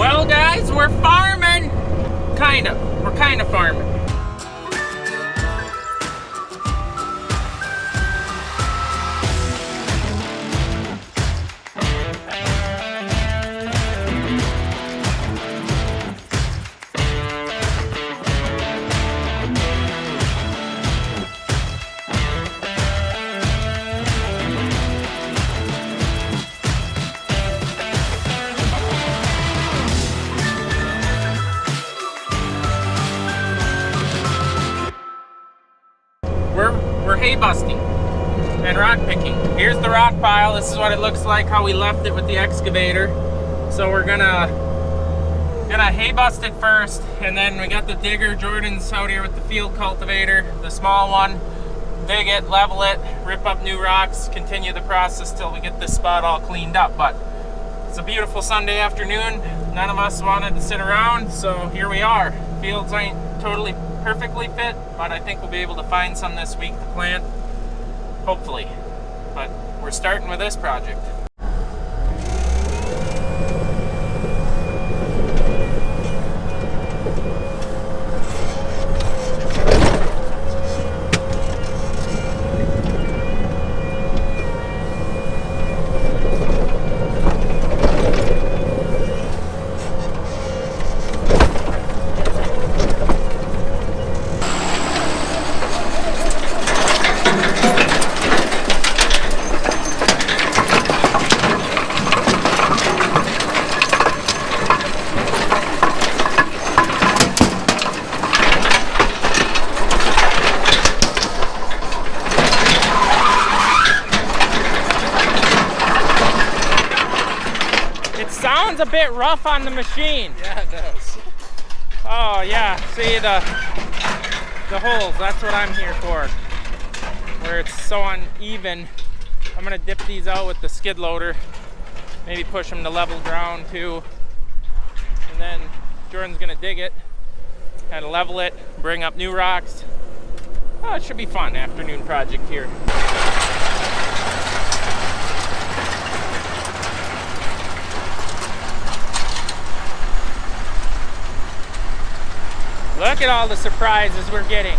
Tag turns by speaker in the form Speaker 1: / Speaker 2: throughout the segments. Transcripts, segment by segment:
Speaker 1: Well, guys, we're farming. Kind of. We're kind of farming. We're hay busting and rock picking. Here's the rock pile. This is what it looks like, how we left it with the excavator. So we're gonna hay bust it first, and then we got the digger. Jordan's out here with the field cultivator, the small one. Dig it, level it, rip up new rocks, continue the process till we get this spot all cleaned up. But it's a beautiful Sunday afternoon. None of us wanted to sit around, so here we are. Fields ain't totally perfectly fit, but I think we'll be able to find some this week to plant, hopefully. But we're starting with this project. Sounds a bit rough on the machine.
Speaker 2: Yeah, it does.
Speaker 1: Oh yeah, see the holes, that's what I'm here for. Where it's so uneven. I'm gonna dip these out with the skid loader. Maybe push them to level ground too. And then Jordan's gonna dig it, kind of level it, bring up new rocks. Oh, it should be fun afternoon project here. Look at all the surprises we're getting.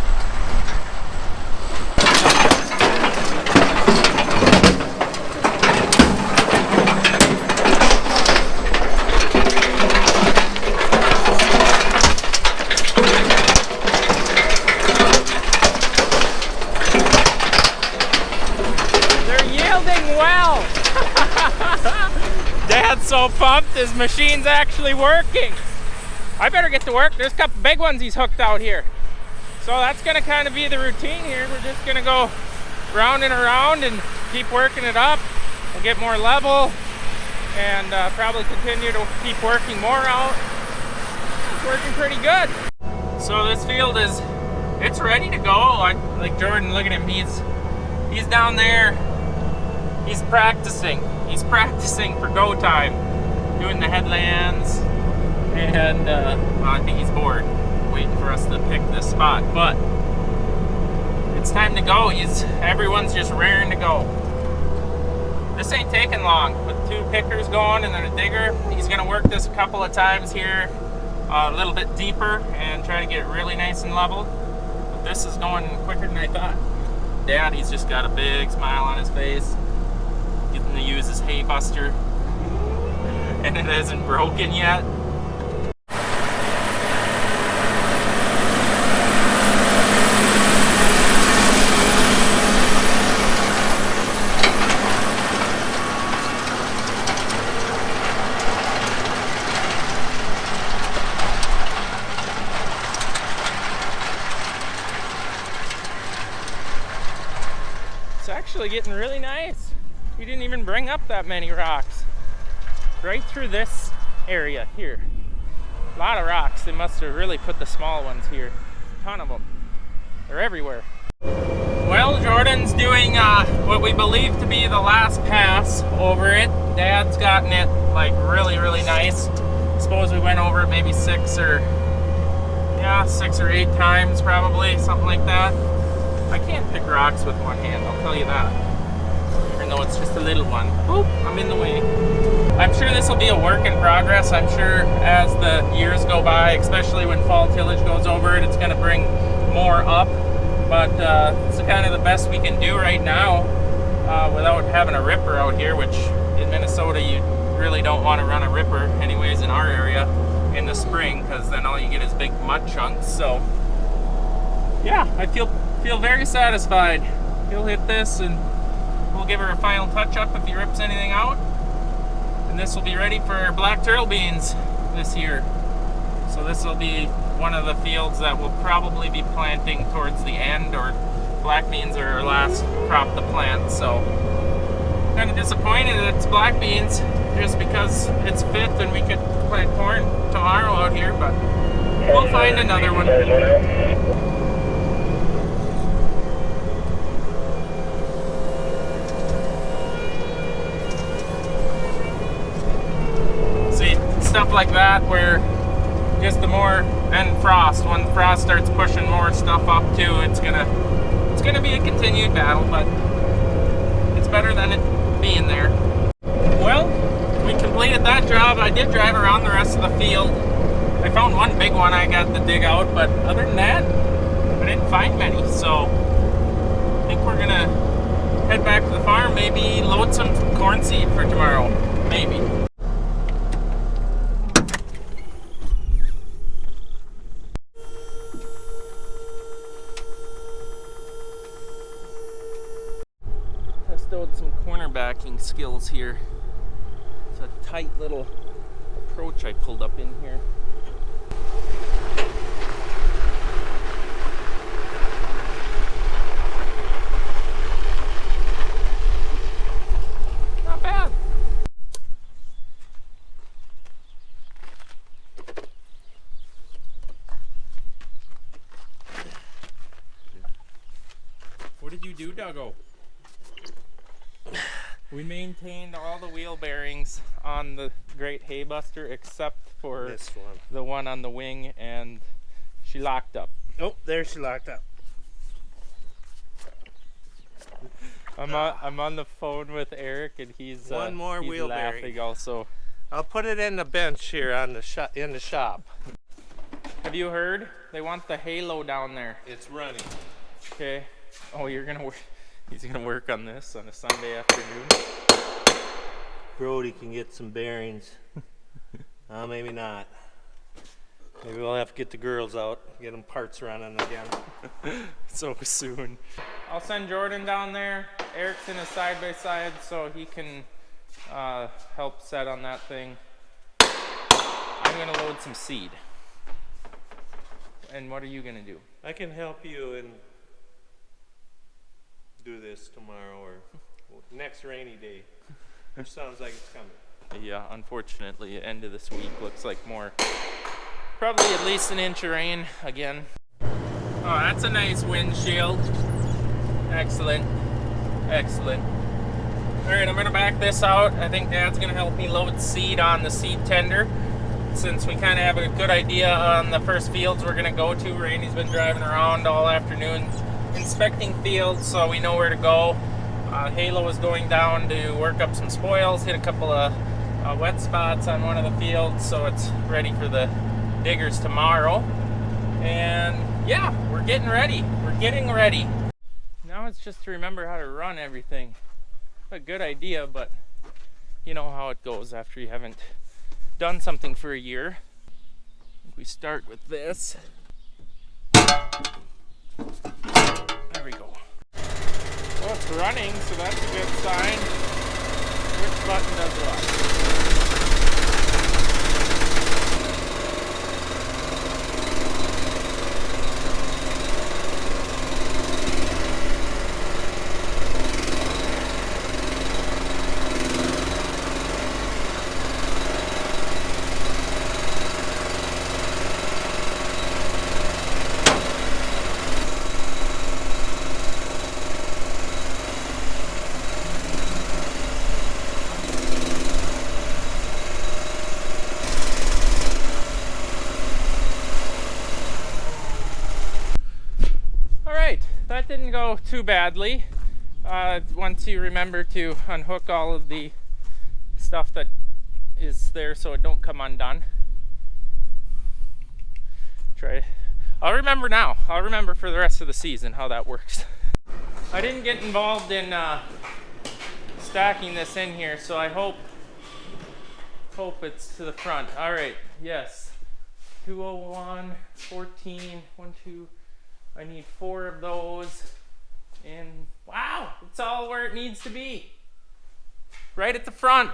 Speaker 1: They're yielding well. Dad's so pumped, his machine's actually working. I better get to work. There's a couple big ones he's hooked out here. So that's gonna kind of be the routine here. We're just gonna go round and around and keep working it up and get more level, and probably continue to keep working more out. It's working pretty good. So this field it's ready to go. Like Jordan, look at him. He's down there. He's practicing. He's practicing for go time, doing the headlands. And well, I think he's bored waiting for us to pick this spot, but it's time to go. Everyone's just raring to go. This ain't taking long with 2 pickers going and then a digger. He's gonna work this a couple of times here, a little bit deeper, and try to get it really nice and level. But this is going quicker than I thought. Daddy's just got a big smile on his face, getting to use his hay buster, and it isn't broken yet. It's actually getting really nice. We didn't even bring up that many rocks. Right through this area here. A lot of rocks. They must have really put the small ones here. A ton of them. They're everywhere. Well, Jordan's doing what we believe to be the last pass over it. Dad's gotten it like really, really nice. Suppose we went over it maybe 6 or 8 times probably, something like that. I can't pick rocks with one hand, I'll tell you that. Even though it's just a little one. Oop, I'm in the way. I'm sure this will be a work in progress. I'm sure as the years go by, especially when fall tillage goes over it, it's going to bring more up. But it's kind of the best we can do right now without having a ripper out here, which in Minnesota you really don't want to run a ripper anyways in our area in the spring, because then all you get is big mud chunks. So yeah, I feel very satisfied. He'll hit this and we'll give her a final touch up if he rips anything out. And this will be ready for black turtle beans this year. So this will be one of the fields that we'll probably be planting towards the end, or black beans are our last crop to plant. So kind of disappointed that it's black beans just because it's 5th and we could plant corn tomorrow out here, but we'll find another one. See, stuff like that where just the more, and frost, when frost starts pushing more stuff up too, it's gonna be a continued battle, but it's better than it being there. Well, we completed that job. I did drive around the rest of the field. I found one big one I got to dig out, but other than that, I didn't find many. So I think we're gonna head back to the farm, maybe load some corn seed for tomorrow, maybe. With some cornerbacking skills here. It's a tight little approach I pulled up in here. Not bad. What did you do, Duggo? We maintained all the wheel bearings on the Great Hay Buster except for
Speaker 2: this one,
Speaker 1: the one on the wing, and she locked up.
Speaker 2: Oh, there she locked up.
Speaker 1: I'm on the phone with Eric, and he's
Speaker 2: one more
Speaker 1: he's
Speaker 2: wheel
Speaker 1: laughing
Speaker 2: bearing.
Speaker 1: also.
Speaker 2: I'll put it in the bench here on the in the shop.
Speaker 1: Have you heard? They want the halo down there.
Speaker 2: It's running.
Speaker 1: Okay. Oh, you're gonna work. He's gonna work on this on a Sunday afternoon.
Speaker 2: Brody can get some bearings. Maybe not. Maybe we'll have to get the girls out, get them parts running again.
Speaker 1: So soon. I'll send Jordan down there. Eric's in a side-by-side, so he can help set on that thing. I'm gonna load some seed. And what are you gonna do?
Speaker 2: I can help you and do this tomorrow or next rainy day. Which sounds like it's coming.
Speaker 1: Yeah, unfortunately, end of this week looks like more. Probably at least an inch of rain again. Oh, that's a nice windshield. Excellent. Excellent. Alright, I'm gonna back this out. I think Dad's gonna help me load seed on the seed tender. Since we kind of have a good idea on the first fields we're gonna go to. Randy's been driving around all afternoon inspecting fields, so we know where to go. Halo is going down to work up some spoils, hit a couple of wet spots on one of the fields, so it's ready for the diggers tomorrow. And yeah, we're getting ready. We're getting ready. Now it's just to remember how to run everything. A good idea, but you know how it goes after you haven't done something for a year. We start with this. There we go. Well, it's running, so that's a good sign. Which button does what? That didn't go too badly. Once you remember to unhook all of the stuff that is there so it don't come undone. I'll remember now. I'll remember for the rest of the season how that works. I didn't get involved in stacking this in here, so I hope it's to the front. All right, yes. 201, 14, 1, 2. I need 4 of those. And wow, it's all where it needs to be. Right at the front.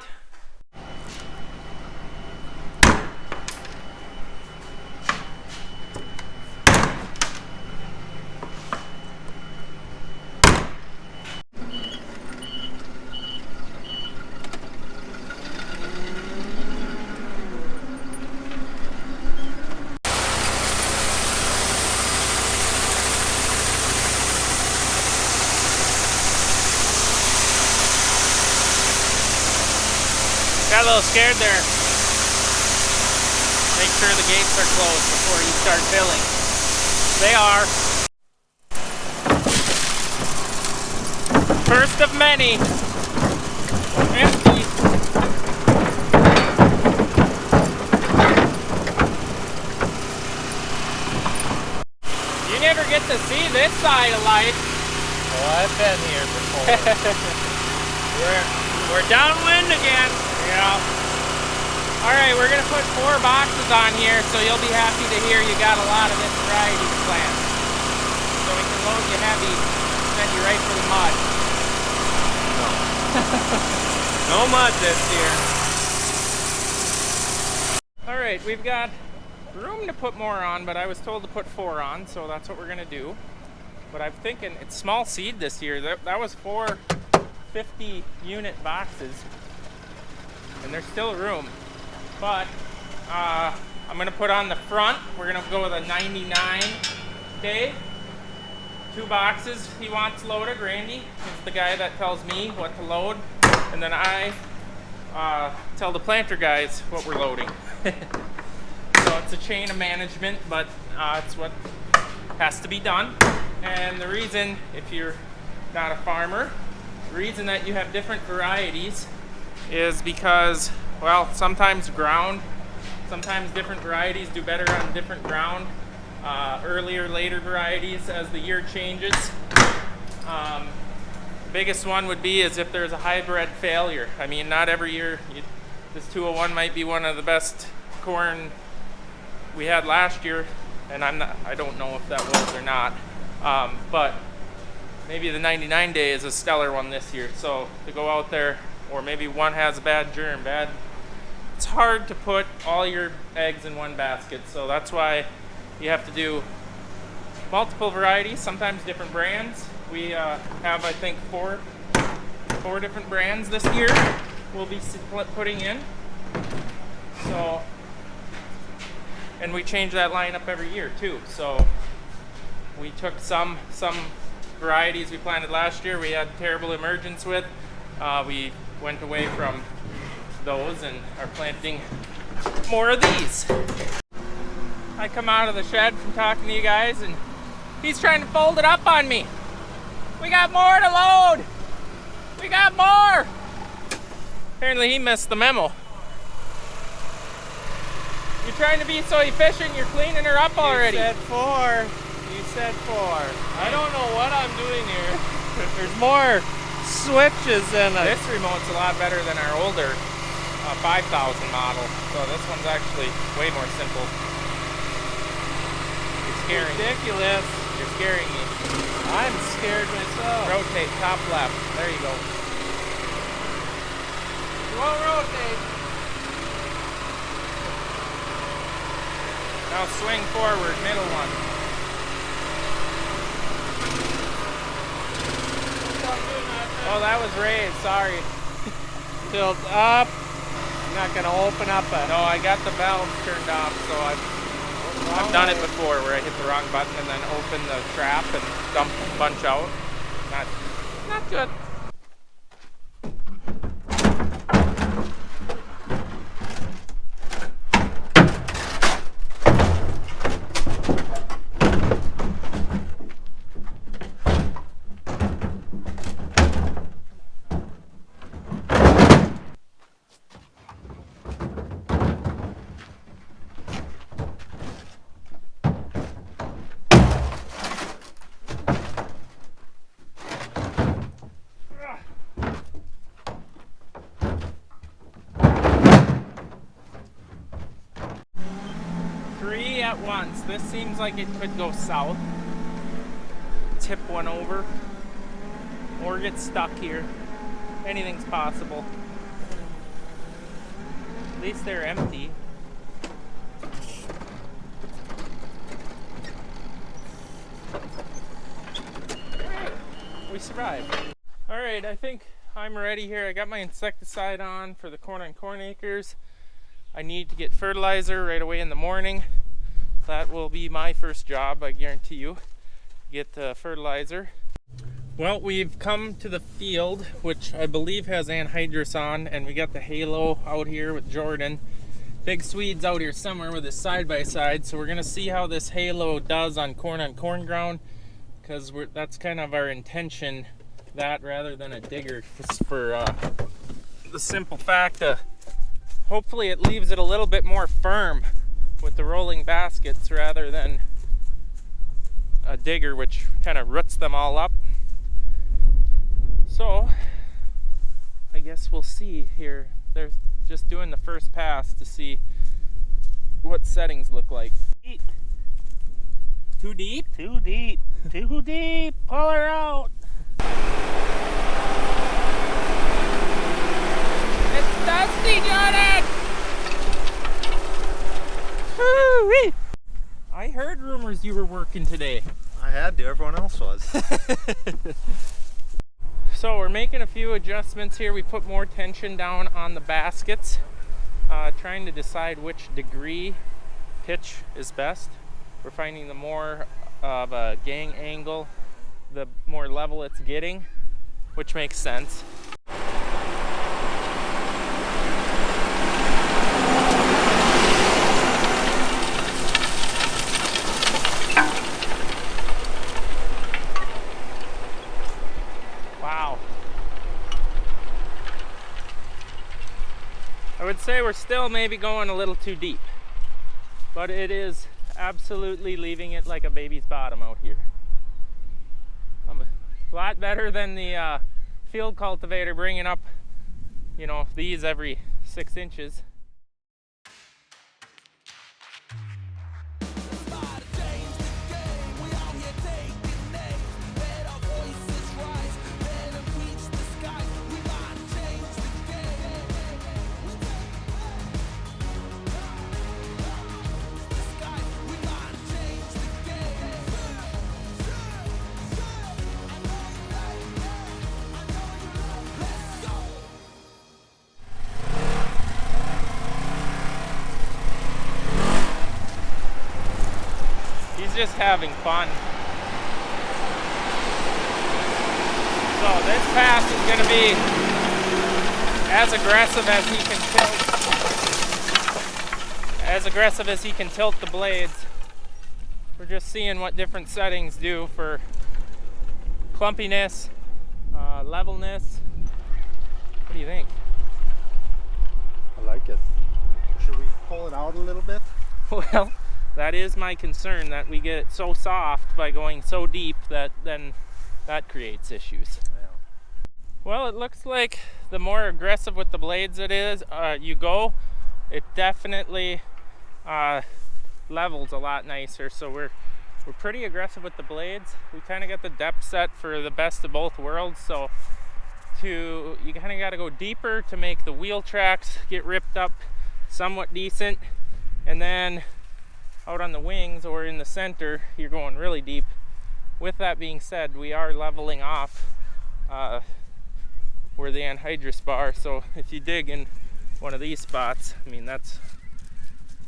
Speaker 1: Got a little scared there. Make sure the gates are closed before you start filling. They are. First of many. Empty. You never get to see this side of life.
Speaker 2: Oh, I've been here before.
Speaker 1: We're downwind again. Yeah. All right, we're gonna put 4 boxes on here, so you'll be happy to hear you got a lot of this variety plant. So we can load you heavy, send you right for the mud.
Speaker 2: No mud this year.
Speaker 1: All right, we've got room to put more on, but I was told to put 4 on, so that's what we're gonna do. But I'm thinking it's small seed this year. That was 4 50-unit boxes. And there's still room, but I'm gonna put on the front. We're gonna go with a 99 day, 2 boxes he wants loaded. Randy is the guy that tells me what to load, and then I tell the planter guys what we're loading. So it's a chain of management, but it's what has to be done. And the reason, if you're not a farmer, the reason that you have different varieties is because, well, sometimes different varieties do better on different ground. Earlier, later varieties as the year changes. The biggest one would be is if there's a hybrid failure. I mean, not every year. This 201 might be one of the best corn we had last year, and I don't know if that was or not. But maybe the 99 day is a stellar one this year. So to go out there, or maybe one has a bad germ, it's hard to put all your eggs in one basket. So that's why you have to do multiple varieties, sometimes different brands. We have, I think, four different brands this year we'll be putting in. So, and we change that lineup every year too. So we took some varieties we planted last year we had terrible emergence with. We went away from those and are planting more of these. I come out of the shed from talking to you guys and he's trying to fold it up on me. We got more to load. We got more. Apparently he missed the memo. You're trying to be so efficient, you're cleaning her up already.
Speaker 2: You said 4. I don't know what I'm doing here. There's more switches than
Speaker 1: this remote's a lot better than our older 5000 model. So this one's actually way more simple. You're scaring
Speaker 2: ridiculous.
Speaker 1: me. You're scaring me.
Speaker 2: I'm scared myself.
Speaker 1: Rotate, top left. There you go. You won't rotate. Now swing forward, middle one. Oh, that was raised, sorry.
Speaker 2: Tilt up. I'm not gonna open up a...
Speaker 1: No, I got the valve turned off, so I've done it before where I hit the wrong button and then open the trap and dump a bunch out. Not good. at once. This seems like it could go south. Tip one over. Or get stuck here. Anything's possible. At least they're empty. We survived. Alright, I think I'm ready here. I got my insecticide on for the corn on corn acres. I need to get fertilizer right away in the morning. That will be my first job, I guarantee you. Get fertilizer. Well, we've come to the field, which I believe has anhydrous on, and we got the Halo out here with Jordan. Big Swede's out here somewhere with his side-by-side, so we're gonna see how this Halo does on corn ground, because that's kind of our intention, that rather than a digger, for the simple fact that hopefully it leaves it a little bit more firm with the rolling baskets rather than a digger, which kind of roots them all up. So I guess we'll see here. They're just doing the first pass to see what settings look like.
Speaker 2: Deep.
Speaker 1: Too deep?
Speaker 2: Too deep. Too deep. Pull her out.
Speaker 1: It's dusty, Jordan! Woo-wee. I heard rumors you were working today.
Speaker 3: I had to, everyone else was.
Speaker 1: So we're making a few adjustments here. We put more tension down on the baskets, trying to decide which degree pitch is best. We're finding the more of a gang angle, the more level it's getting, which makes sense. Wow. I would say we're still maybe going a little too deep, but it is absolutely leaving it like a baby's bottom out here. A lot better than the field cultivator bringing up, you know, these every 6 inches. Just having fun. So this pass is going to be as aggressive as he can tilt the blades. We're just seeing what different settings do for clumpiness, levelness. What do you think?
Speaker 3: I like it. Should we pull it out a little bit?
Speaker 1: Well, that is my concern, that we get it so soft by going so deep that then that creates issues.
Speaker 3: Yeah.
Speaker 1: Well, it looks like the more aggressive with the blades it is, you go, it definitely levels a lot nicer. So we're pretty aggressive with the blades. We kind of got the depth set for the best of both worlds. So you kind of got to go deeper to make the wheel tracks get ripped up somewhat decent, and then out on the wings or in the center, you're going really deep. With that being said, we are leveling off where the anhydrous bar, so if you dig in one of these spots, I mean, that's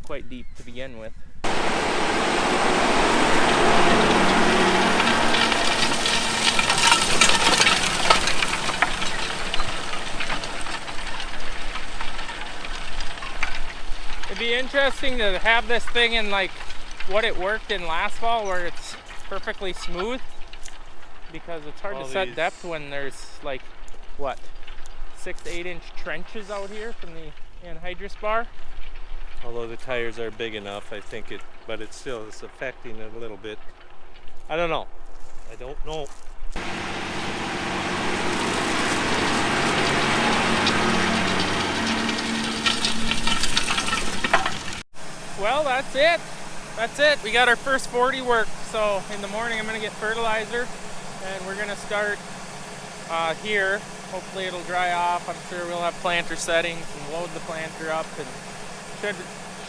Speaker 1: quite deep to begin with. It'd be interesting to have this thing in like what it worked in last fall, where it's perfectly smooth, because it's hard to set depth when there's like, what, 6 to 8 inch trenches out here from the anhydrous bar.
Speaker 2: Although the tires are big enough, I think but it still is affecting it a little bit. I don't know. I don't know.
Speaker 1: Well, that's it. that's it. We got our first 40 work. So in the morning I'm gonna get fertilizer and we're gonna start here. Hopefully it'll dry off. I'm sure we'll have planter settings and load the planter up, and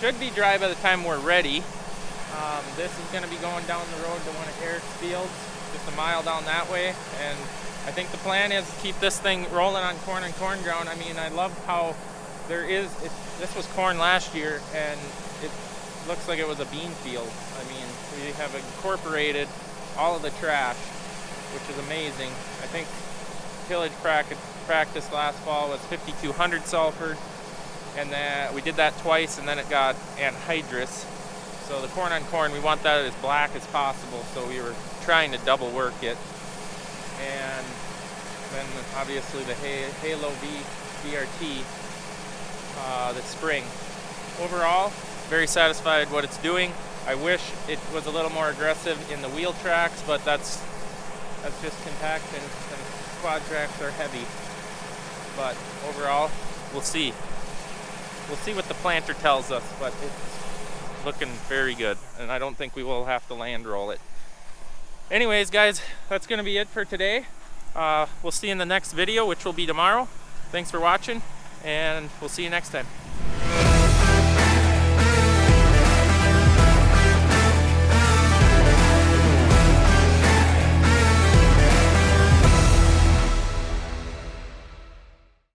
Speaker 1: should be dry by the time we're ready. This is gonna be going down the road to one of Eric's fields, just a mile down that way. And I think the plan is to keep this thing rolling on corn and corn ground. I mean, I love how this was corn last year and it looks like it was a bean field. I mean, we have incorporated all of the trash, which is amazing. I think tillage practice last fall was 5200 sulfur, and then we did that twice, and then it got anhydrous. So the corn on corn, we want that as black as possible, so we were trying to double work it. And then obviously the Halo V BRT this spring. Overall, very satisfied what it's doing. I wish it was a little more aggressive in the wheel tracks, but that's just compaction, and quad tracks are heavy. But overall, we'll see. We'll see what the planter tells us, but it's looking very good, and I don't think we will have to land roll it. Anyways, guys, that's going to be it for today. We'll see you in the next video, which will be tomorrow. Thanks for watching, and we'll see you next time.